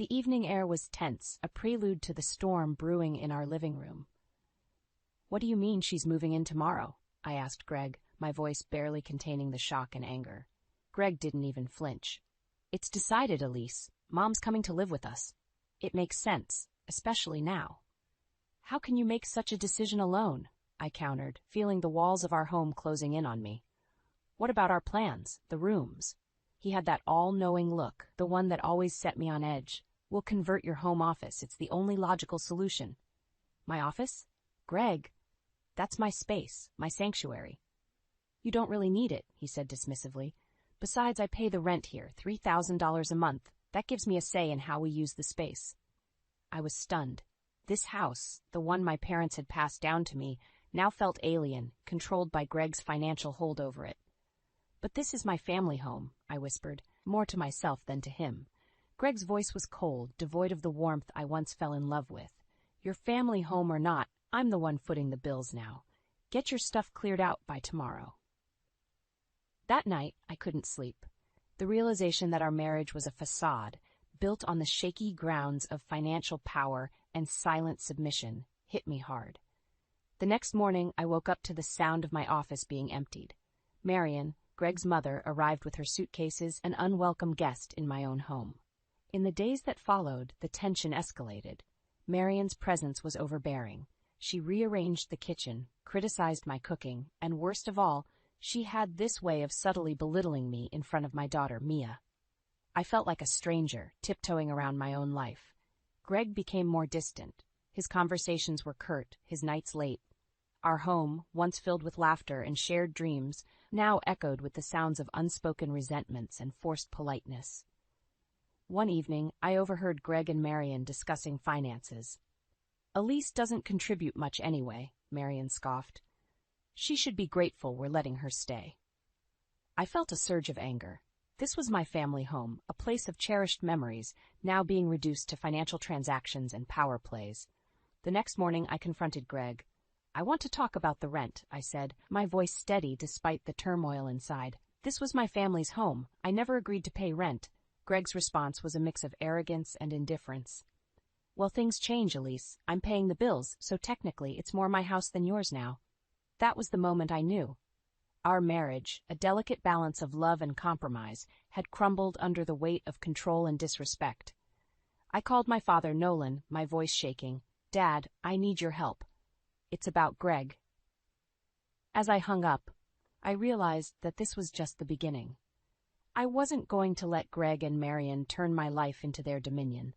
The evening air was tense, a prelude to the storm brewing in our living room. "What do you mean she's moving in tomorrow?" I asked Greg, my voice barely containing the shock and anger. Greg didn't even flinch. "It's decided, Elise. Mom's coming to live with us. It makes sense, especially now." "How can you make such a decision alone?" I countered, feeling the walls of our home closing in on me. "What about our plans, the rooms?" He had that all-knowing look, the one that always set me on edge. "We'll convert your home office. It's the only logical solution." "My office? Greg, that's my space, my sanctuary." "You don't really need it," he said dismissively. "Besides, I pay the rent here, $3,000 a month. That gives me a say in how we use the space." I was stunned. This house, the one my parents had passed down to me, now felt alien, controlled by Greg's financial hold over it. "But this is my family home," I whispered, more to myself than to him. Greg's voice was cold, devoid of the warmth I once fell in love with. "Your family home or not, I'm the one footing the bills now. Get your stuff cleared out by tomorrow." That night, I couldn't sleep. The realization that our marriage was a facade, built on the shaky grounds of financial power and silent submission, hit me hard. The next morning, I woke up to the sound of my office being emptied. Marion, Greg's mother, arrived with her suitcases, an unwelcome guest in my own home. In the days that followed, the tension escalated. Marion's presence was overbearing. She rearranged the kitchen, criticized my cooking, and worst of all, she had this way of subtly belittling me in front of my daughter, Mia. I felt like a stranger, tiptoeing around my own life. Greg became more distant. His conversations were curt, his nights late. Our home, once filled with laughter and shared dreams, now echoed with the sounds of unspoken resentments and forced politeness. One evening, I overheard Greg and Marion discussing finances. "Elise doesn't contribute much anyway," Marion scoffed. "She should be grateful we're letting her stay." I felt a surge of anger. This was my family home, a place of cherished memories, now being reduced to financial transactions and power plays. The next morning, I confronted Greg. "I want to talk about the rent," I said, my voice steady despite the turmoil inside. "This was my family's home. I never agreed to pay rent." Greg's response was a mix of arrogance and indifference. "Well, things change, Elise. I'm paying the bills, so technically it's more my house than yours now." That was the moment I knew. Our marriage, a delicate balance of love and compromise, had crumbled under the weight of control and disrespect. I called my father, Nolan, my voice shaking. "Dad, I need your help. It's about Greg." As I hung up, I realized that this was just the beginning. I wasn't going to let Greg and Marion turn my life into their dominion.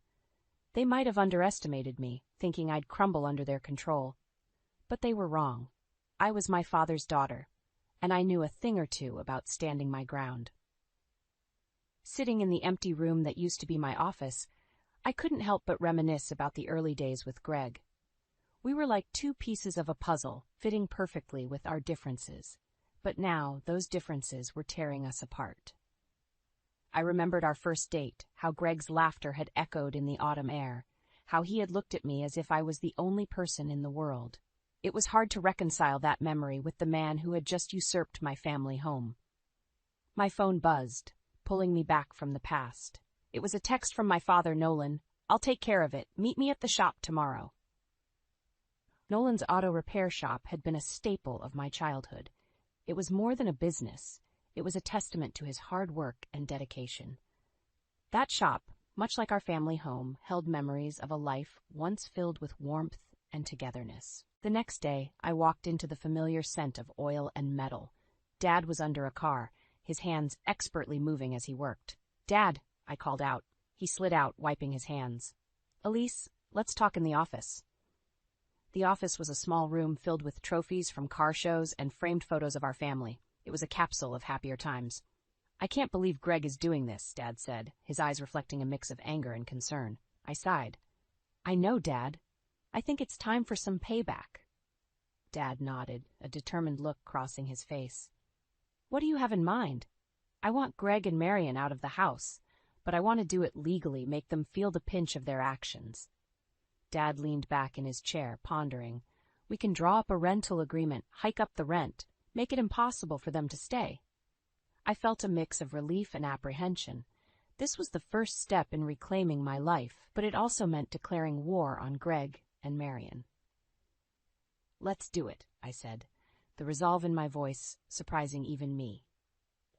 They might have underestimated me, thinking I'd crumble under their control. But they were wrong. I was my father's daughter, and I knew a thing or two about standing my ground. Sitting in the empty room that used to be my office, I couldn't help but reminisce about the early days with Greg. We were like two pieces of a puzzle, fitting perfectly with our differences. But now, those differences were tearing us apart. I remembered our first date, how Greg's laughter had echoed in the autumn air, how he had looked at me as if I was the only person in the world. It was hard to reconcile that memory with the man who had just usurped my family home. My phone buzzed, pulling me back from the past. It was a text from my father, Nolan. "I'll take care of it. Meet me at the shop tomorrow." Nolan's auto repair shop had been a staple of my childhood. It was more than a business. It was a testament to his hard work and dedication. That shop, much like our family home, held memories of a life once filled with warmth and togetherness. The next day, I walked into the familiar scent of oil and metal. Dad was under a car, his hands expertly moving as he worked. "Dad," I called out. He slid out, wiping his hands. "Elise, let's talk in the office." The office was a small room filled with trophies from car shows and framed photos of our family. It was a capsule of happier times. "I can't believe Greg is doing this," Dad said, his eyes reflecting a mix of anger and concern. I sighed. "I know, Dad. I think it's time for some payback." Dad nodded, a determined look crossing his face. "What do you have in mind?" "I want Greg and Marion out of the house, but I want to do it legally, make them feel the pinch of their actions." Dad leaned back in his chair, pondering. "We can draw up a rental agreement, hike up the rent, make it impossible for them to stay." I felt a mix of relief and apprehension. This was the first step in reclaiming my life, but it also meant declaring war on Greg and Marion. "Let's do it," I said, the resolve in my voice surprising even me.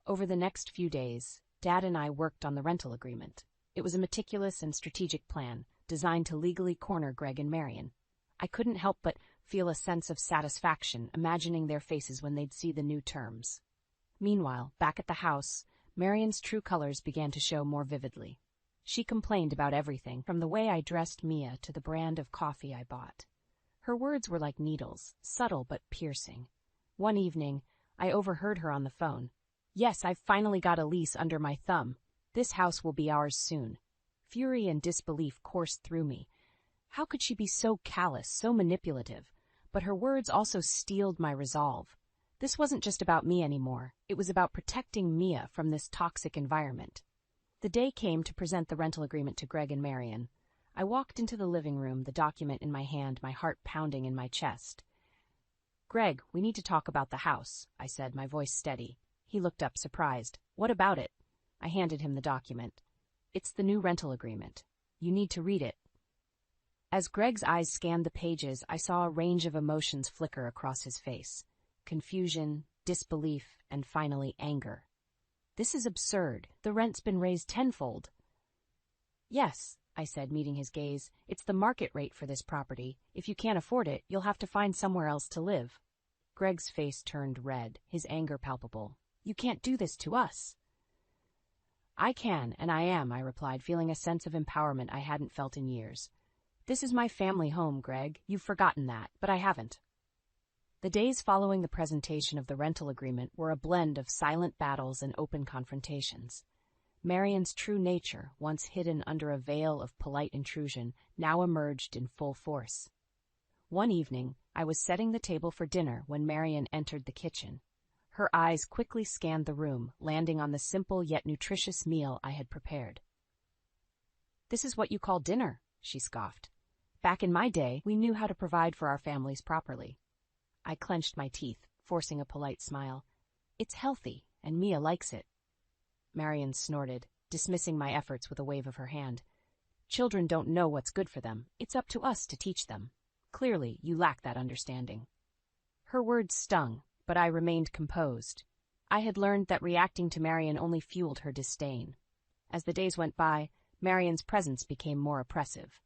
Over the next few days, Dad and I worked on the rental agreement. It was a meticulous and strategic plan, designed to legally corner Greg and Marion. I couldn't help but feel a sense of satisfaction imagining their faces when they'd see the new terms. Meanwhile, back at the house, Marion's true colors began to show more vividly. She complained about everything, from the way I dressed Mia to the brand of coffee I bought. Her words were like needles, subtle but piercing. One evening, I overheard her on the phone. "Yes, I've finally got a lease under my thumb. This house will be ours soon." Fury and disbelief coursed through me. How could she be so callous, so manipulative? But her words also steeled my resolve. This wasn't just about me anymore. It was about protecting Mia from this toxic environment. The day came to present the rental agreement to Greg and Marion. I walked into the living room, the document in my hand, my heart pounding in my chest. "Greg, we need to talk about the house," I said, my voice steady. He looked up, surprised. "What about it?" I handed him the document. "It's the new rental agreement. You need to read it." As Greg's eyes scanned the pages, I saw a range of emotions flicker across his face. Confusion, disbelief, and finally anger. "This is absurd. The rent's been raised tenfold." "Yes," I said, meeting his gaze. "It's the market rate for this property. If you can't afford it, you'll have to find somewhere else to live." Greg's face turned red, his anger palpable. "You can't do this to us." "I can, and I am," I replied, feeling a sense of empowerment I hadn't felt in years. "This is my family home, Greg. You've forgotten that, but I haven't." The days following the presentation of the rental agreement were a blend of silent battles and open confrontations. Marion's true nature, once hidden under a veil of polite intrusion, now emerged in full force. One evening, I was setting the table for dinner when Marion entered the kitchen. Her eyes quickly scanned the room, landing on the simple yet nutritious meal I had prepared. "This is what you call dinner," she scoffed. "Back in my day, we knew how to provide for our families properly." I clenched my teeth, forcing a polite smile. "It's healthy, and Mia likes it." Marion snorted, dismissing my efforts with a wave of her hand. "Children don't know what's good for them. It's up to us to teach them. Clearly, you lack that understanding." Her words stung, but I remained composed. I had learned that reacting to Marion only fueled her disdain. As the days went by, Marion's presence became more oppressive.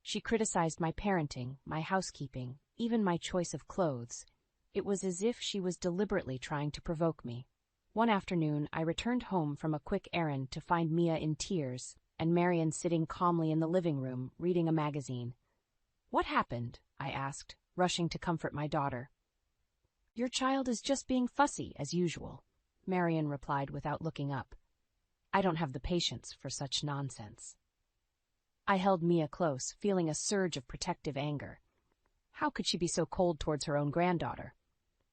She criticized my parenting, my housekeeping, even my choice of clothes. It was as if she was deliberately trying to provoke me. One afternoon, I returned home from a quick errand to find Mia in tears and Marion sitting calmly in the living room, reading a magazine. "What happened?" I asked, rushing to comfort my daughter. "Your child is just being fussy, as usual," Marion replied without looking up. "I don't have the patience for such nonsense." I held Mia close, feeling a surge of protective anger. How could she be so cold towards her own granddaughter?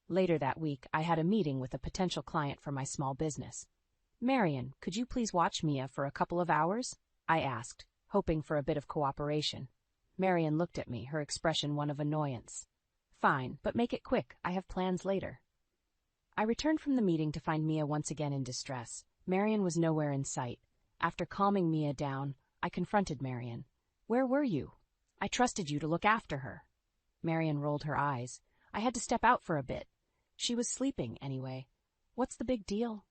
Later that week, I had a meeting with a potential client for my small business. "Marion, could you please watch Mia for a couple of hours?" I asked, hoping for a bit of cooperation. Marion looked at me, her expression one of annoyance. "Fine, but make it quick. I have plans later." I returned from the meeting to find Mia once again in distress. Marion was nowhere in sight. After calming Mia down, I confronted Marion. "Where were you? I trusted you to look after her." Marion rolled her eyes. "I had to step out for a bit. She was sleeping, anyway. What's the big deal?"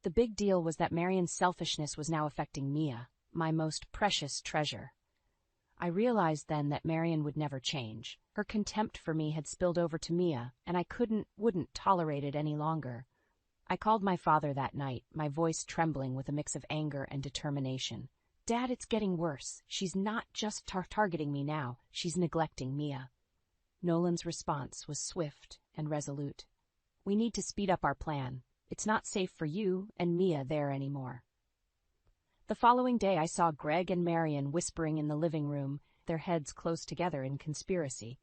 The big deal was that Marion's selfishness was now affecting Mia, my most precious treasure. I realized then that Marion would never change. Her contempt for me had spilled over to Mia, and I wouldn't tolerate it any longer. I called my father that night, my voice trembling with a mix of anger and determination. "Dad, it's getting worse. She's not just targeting me now. She's neglecting Mia." Nolan's response was swift and resolute. "We need to speed up our plan. It's not safe for you and Mia there anymore." The following day I saw Greg and Marion whispering in the living room, their heads close together in conspiracy.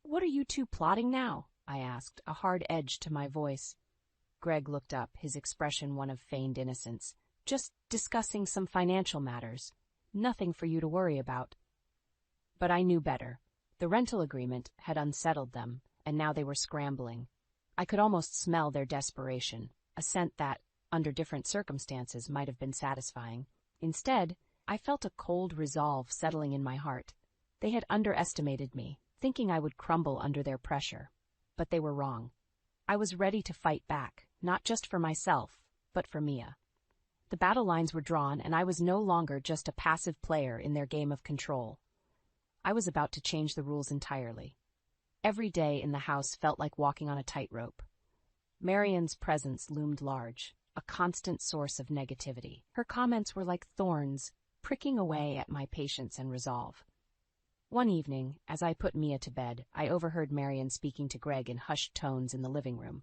"What are you two plotting now?" I asked, a hard edge to my voice. Greg looked up, his expression one of feigned innocence. "Just discussing some financial matters. Nothing for you to worry about." But I knew better. The rental agreement had unsettled them, and now they were scrambling. I could almost smell their desperation, a scent that, under different circumstances, might have been satisfying. Instead, I felt a cold resolve settling in my heart. They had underestimated me, thinking I would crumble under their pressure. But they were wrong. I was ready to fight back, not just for myself, but for Mia. The battle lines were drawn, and I was no longer just a passive player in their game of control. I was about to change the rules entirely. Every day in the house felt like walking on a tightrope. Marian's presence loomed large, a constant source of negativity. Her comments were like thorns, pricking away at my patience and resolve. One evening, as I put Mia to bed, I overheard Marian speaking to Greg in hushed tones in the living room.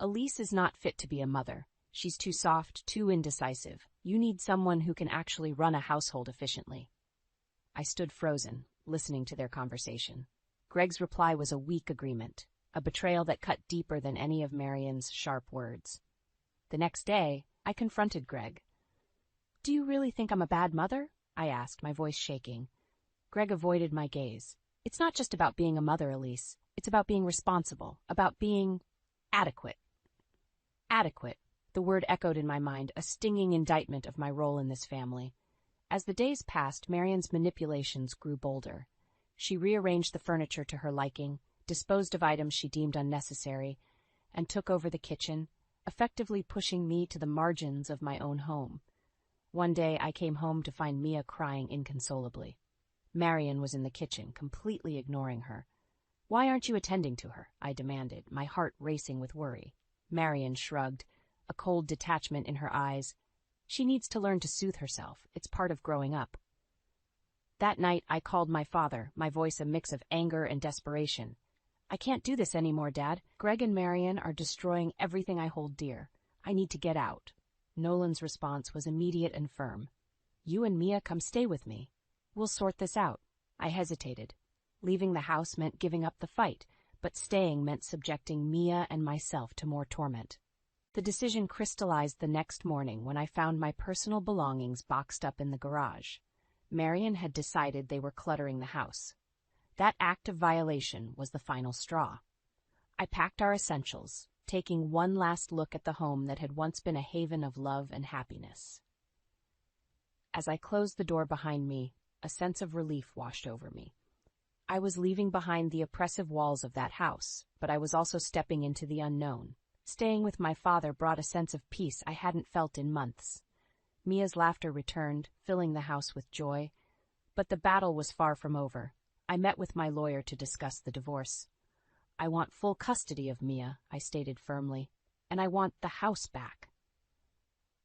"Elise is not fit to be a mother. She's too soft, too indecisive. You need someone who can actually run a household efficiently." I stood frozen, listening to their conversation. Greg's reply was a weak agreement, a betrayal that cut deeper than any of Marian's sharp words. The next day, I confronted Greg. "Do you really think I'm a bad mother?" I asked, my voice shaking. Greg avoided my gaze. "It's not just about being a mother, Elise. It's about being responsible, about being adequate." Adequate. The word echoed in my mind, a stinging indictment of my role in this family. As the days passed, Marian's manipulations grew bolder. She rearranged the furniture to her liking, disposed of items she deemed unnecessary, and took over the kitchen, effectively pushing me to the margins of my own home. One day I came home to find Mia crying inconsolably. Marian was in the kitchen, completely ignoring her. "Why aren't you attending to her?" I demanded, my heart racing with worry. Marian shrugged, a cold detachment in her eyes. "She needs to learn to soothe herself. It's part of growing up." That night I called my father, my voice a mix of anger and desperation. "I can't do this anymore, Dad. Greg and Marian are destroying everything I hold dear. I need to get out." Nolan's response was immediate and firm. "You and Mia come stay with me. We'll sort this out." I hesitated. Leaving the house meant giving up the fight, but staying meant subjecting Mia and myself to more torment. The decision crystallized the next morning when I found my personal belongings boxed up in the garage. Marian had decided they were cluttering the house. That act of violation was the final straw. I packed our essentials, taking one last look at the home that had once been a haven of love and happiness. As I closed the door behind me, a sense of relief washed over me. I was leaving behind the oppressive walls of that house, but I was also stepping into the unknown. Staying with my father brought a sense of peace I hadn't felt in months. Mia's laughter returned, filling the house with joy. But the battle was far from over. I met with my lawyer to discuss the divorce. "I want full custody of Mia," I stated firmly, "and I want the house back."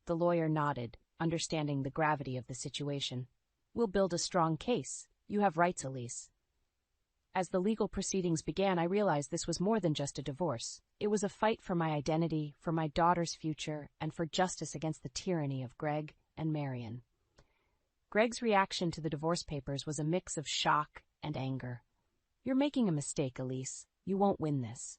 The lawyer nodded, understanding the gravity of the situation. "We'll build a strong case. You have rights, Elise." As the legal proceedings began, I realized this was more than just a divorce. It was a fight for my identity, for my daughter's future, and for justice against the tyranny of Greg and Marian. Greg's reaction to the divorce papers was a mix of shock and anger. "You're making a mistake, Elise. You won't win this."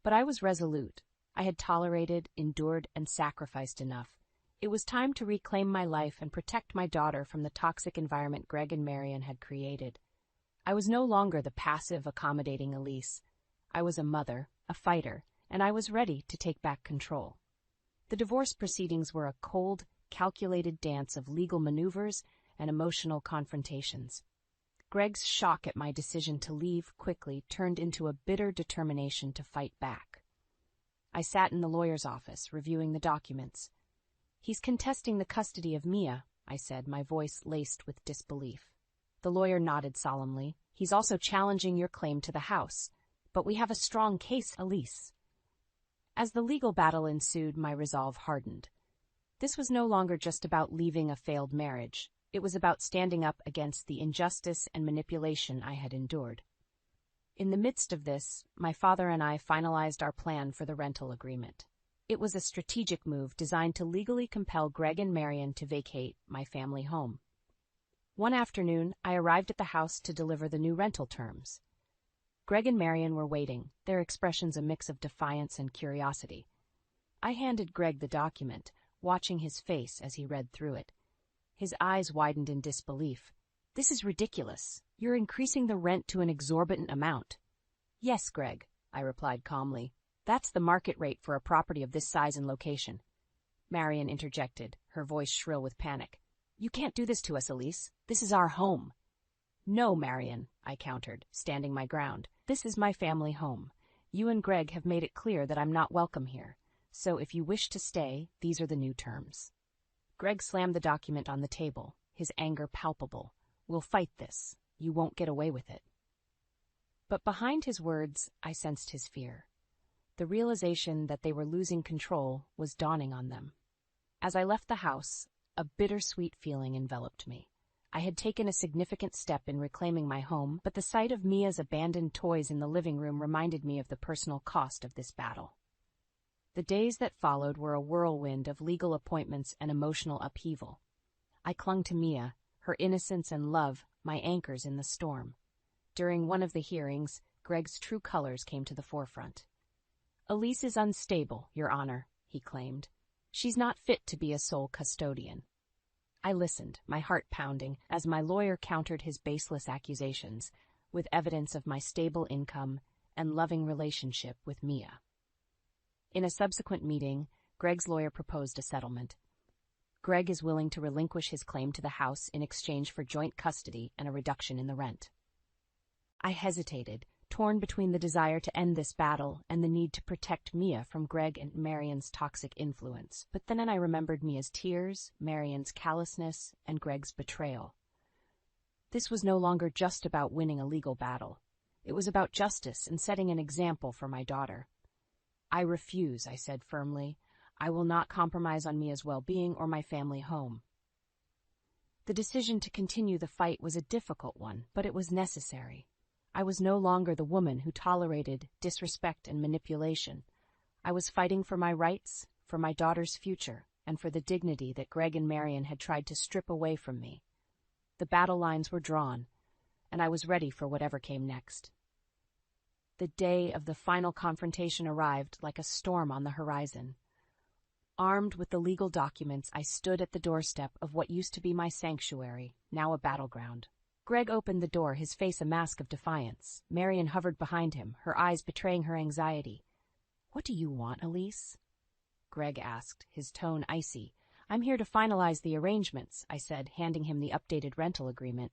But I was resolute. I had tolerated, endured, and sacrificed enough. It was time to reclaim my life and protect my daughter from the toxic environment Greg and Marian had created. I was no longer the passive, accommodating Elise. I was a mother, a fighter, and I was ready to take back control. The divorce proceedings were a cold, calculated dance of legal maneuvers and emotional confrontations. Greg's shock at my decision to leave quickly turned into a bitter determination to fight back. I sat in the lawyer's office, reviewing the documents. "He's contesting the custody of Mia," I said, my voice laced with disbelief. The lawyer nodded solemnly. "He's also challenging your claim to the house. But we have a strong case, Elise." As the legal battle ensued, my resolve hardened. This was no longer just about leaving a failed marriage. It was about standing up against the injustice and manipulation I had endured. In the midst of this, my father and I finalized our plan for the rental agreement. It was a strategic move designed to legally compel Greg and Marian to vacate my family home. One afternoon, I arrived at the house to deliver the new rental terms. Greg and Marian were waiting, their expressions a mix of defiance and curiosity. I handed Greg the document, watching his face as he read through it. His eyes widened in disbelief. "This is ridiculous. You're increasing the rent to an exorbitant amount." "Yes, Greg," I replied calmly. "That's the market rate for a property of this size and location." Marion interjected, her voice shrill with panic. "You can't do this to us, Elise. This is our home." "No, Marion," I countered, standing my ground. "This is my family home. You and Greg have made it clear that I'm not welcome here. So if you wish to stay, these are the new terms." Greg slammed the document on the table, his anger palpable. "We'll fight this. You won't get away with it." But behind his words, I sensed his fear. The realization that they were losing control was dawning on them. As I left the house, a bittersweet feeling enveloped me. I had taken a significant step in reclaiming my home, but the sight of Mia's abandoned toys in the living room reminded me of the personal cost of this battle. The days that followed were a whirlwind of legal appointments and emotional upheaval. I clung to Mia, her innocence and love, my anchors in the storm. During one of the hearings, Greg's true colors came to the forefront. "Elise is unstable, Your Honor," he claimed. "She's not fit to be a sole custodian." I listened, my heart pounding, as my lawyer countered his baseless accusations, with evidence of my stable income and loving relationship with Mia. In a subsequent meeting, Greg's lawyer proposed a settlement. Greg is willing to relinquish his claim to the house in exchange for joint custody and a reduction in the rent. I hesitated, torn between the desire to end this battle and the need to protect Mia from Greg and Marion's toxic influence. But then I remembered Mia's tears, Marion's callousness, and Greg's betrayal. This was no longer just about winning a legal battle. It was about justice and setting an example for my daughter. "I refuse," I said firmly. "I will not compromise on Mia's well-being or my family home." The decision to continue the fight was a difficult one, but it was necessary. I was no longer the woman who tolerated disrespect and manipulation. I was fighting for my rights, for my daughter's future, and for the dignity that Greg and Marion had tried to strip away from me. The battle lines were drawn, and I was ready for whatever came next. The day of the final confrontation arrived like a storm on the horizon. Armed with the legal documents, I stood at the doorstep of what used to be my sanctuary, now a battleground. Greg opened the door, his face a mask of defiance. Marion hovered behind him, her eyes betraying her anxiety. "What do you want, Elise?" Greg asked, his tone icy. "I'm here to finalize the arrangements," I said, handing him the updated rental agreement.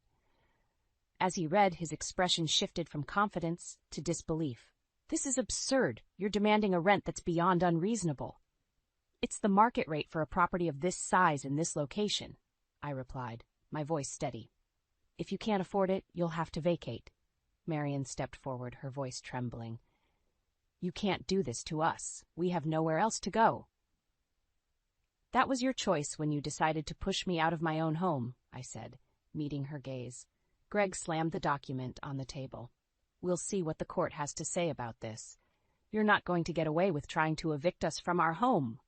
As he read, his expression shifted from confidence to disbelief. "This is absurd. You're demanding a rent that's beyond unreasonable." "It's the market rate for a property of this size in this location," I replied, my voice steady. "If you can't afford it, you'll have to vacate." Marion stepped forward, her voice trembling. "You can't do this to us. We have nowhere else to go." "That was your choice when you decided to push me out of my own home," I said, meeting her gaze. Greg slammed the document on the table. "We'll see what the court has to say about this. You're not going to get away with trying to evict us from our home."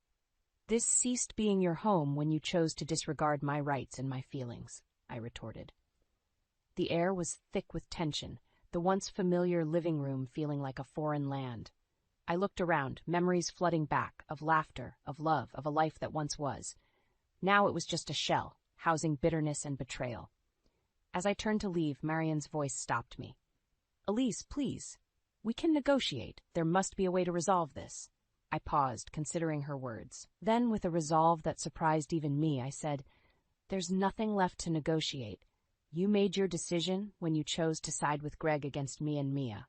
"This ceased being your home when you chose to disregard my rights and my feelings," I retorted. The air was thick with tension, the once familiar living room feeling like a foreign land. I looked around, memories flooding back, of laughter, of love, of a life that once was. Now it was just a shell, housing bitterness and betrayal. As I turned to leave, Marion's voice stopped me. "Elise, please. We can negotiate. There must be a way to resolve this." I paused, considering her words. Then, with a resolve that surprised even me, I said, "There's nothing left to negotiate. You made your decision when you chose to side with Greg against me and Mia."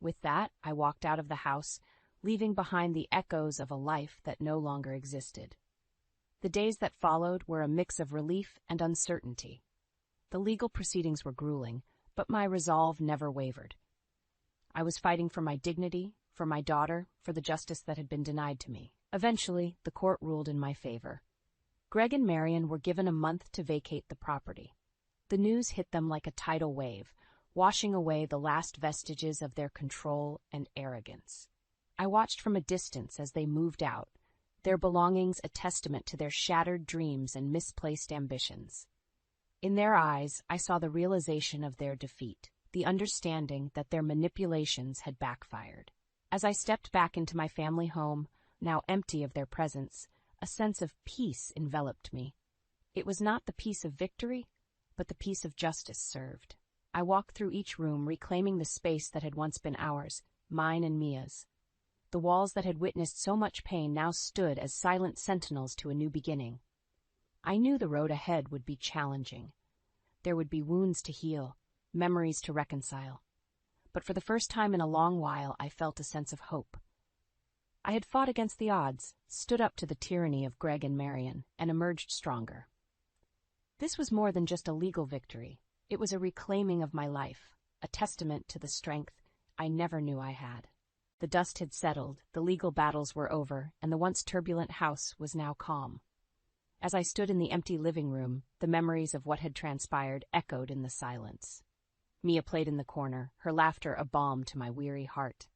With that, I walked out of the house, leaving behind the echoes of a life that no longer existed. The days that followed were a mix of relief and uncertainty. The legal proceedings were grueling, but my resolve never wavered. I was fighting for my dignity, for my daughter, for the justice that had been denied to me. Eventually, the court ruled in my favor. Greg and Marion were given a month to vacate the property. The news hit them like a tidal wave, washing away the last vestiges of their control and arrogance. I watched from a distance as they moved out, their belongings a testament to their shattered dreams and misplaced ambitions. In their eyes, I saw the realization of their defeat, the understanding that their manipulations had backfired. As I stepped back into my family home, now empty of their presence, a sense of peace enveloped me. It was not the peace of victory, but the peace of justice served. I walked through each room, reclaiming the space that had once been ours, mine and Mia's. The walls that had witnessed so much pain now stood as silent sentinels to a new beginning. I knew the road ahead would be challenging. There would be wounds to heal, memories to reconcile. But for the first time in a long while, I felt a sense of hope. I had fought against the odds, stood up to the tyranny of Greg and Marion, and emerged stronger. This was more than just a legal victory. It was a reclaiming of my life, a testament to the strength I never knew I had. The dust had settled, the legal battles were over, and the once turbulent house was now calm. As I stood in the empty living room, the memories of what had transpired echoed in the silence. Mia played in the corner, her laughter a balm to my weary heart.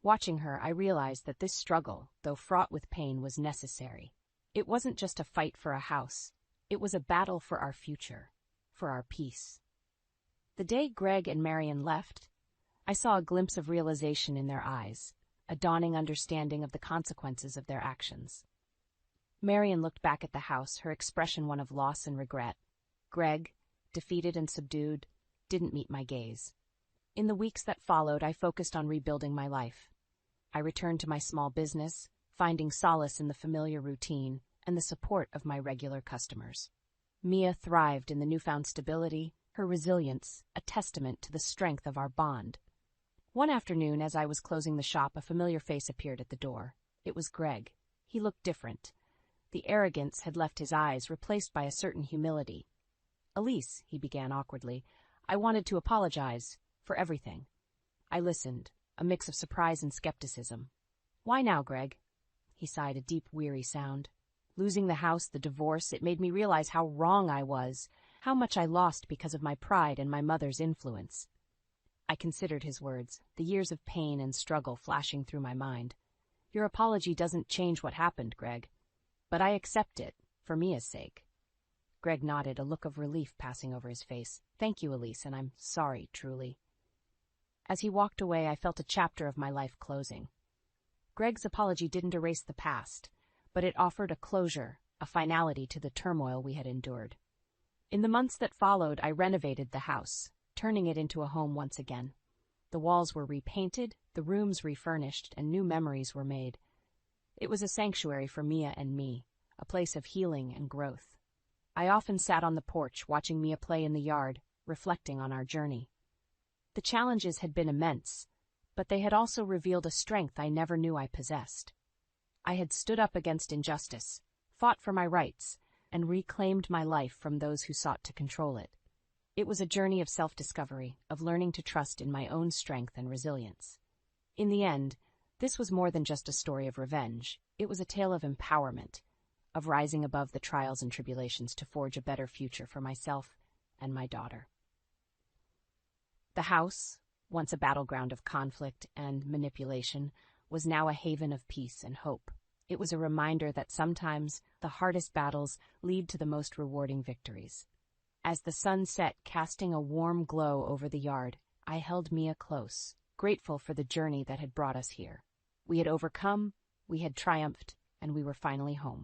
Watching her, I realized that this struggle, though fraught with pain, was necessary. It wasn't just a fight for a house. It was a battle for our future, for our peace. The day Greg and Marion left, I saw a glimpse of realization in their eyes, a dawning understanding of the consequences of their actions. Marion looked back at the house, her expression one of loss and regret. Greg, defeated and subdued, didn't meet my gaze. In the weeks that followed, I focused on rebuilding my life. I returned to my small business, finding solace in the familiar routine and the support of my regular customers. Mia thrived in the newfound stability, her resilience, a testament to the strength of our bond. One afternoon, as I was closing the shop, a familiar face appeared at the door. It was Greg. He looked different. The arrogance had left his eyes, replaced by a certain humility. "Elise," he began awkwardly, "I wanted to apologize for everything." I listened, a mix of surprise and skepticism. "Why now, Greg?" He sighed, a deep, weary sound. "Losing the house, the divorce, it made me realize how wrong I was, how much I lost because of my pride and my mother's influence." I considered his words, the years of pain and struggle flashing through my mind. "Your apology doesn't change what happened, Greg. But I accept it, for Mia's sake." Greg nodded, a look of relief passing over his face. "Thank you, Elise, and I'm sorry, truly." As he walked away, I felt a chapter of my life closing. Greg's apology didn't erase the past, but it offered a closure, a finality to the turmoil we had endured. In the months that followed, I renovated the house, turning it into a home once again. The walls were repainted, the rooms refurnished, and new memories were made. It was a sanctuary for Mia and me, a place of healing and growth. I often sat on the porch, watching Mia play in the yard, reflecting on our journey. The challenges had been immense, but they had also revealed a strength I never knew I possessed. I had stood up against injustice, fought for my rights, and reclaimed my life from those who sought to control it. It was a journey of self-discovery, of learning to trust in my own strength and resilience. In the end, this was more than just a story of revenge. It was a tale of empowerment, of rising above the trials and tribulations to forge a better future for myself and my daughter. The house, once a battleground of conflict and manipulation, was now a haven of peace and hope. It was a reminder that sometimes the hardest battles lead to the most rewarding victories. As the sun set, casting a warm glow over the yard, I held Mia close, grateful for the journey that had brought us here. We had overcome, we had triumphed, and we were finally home.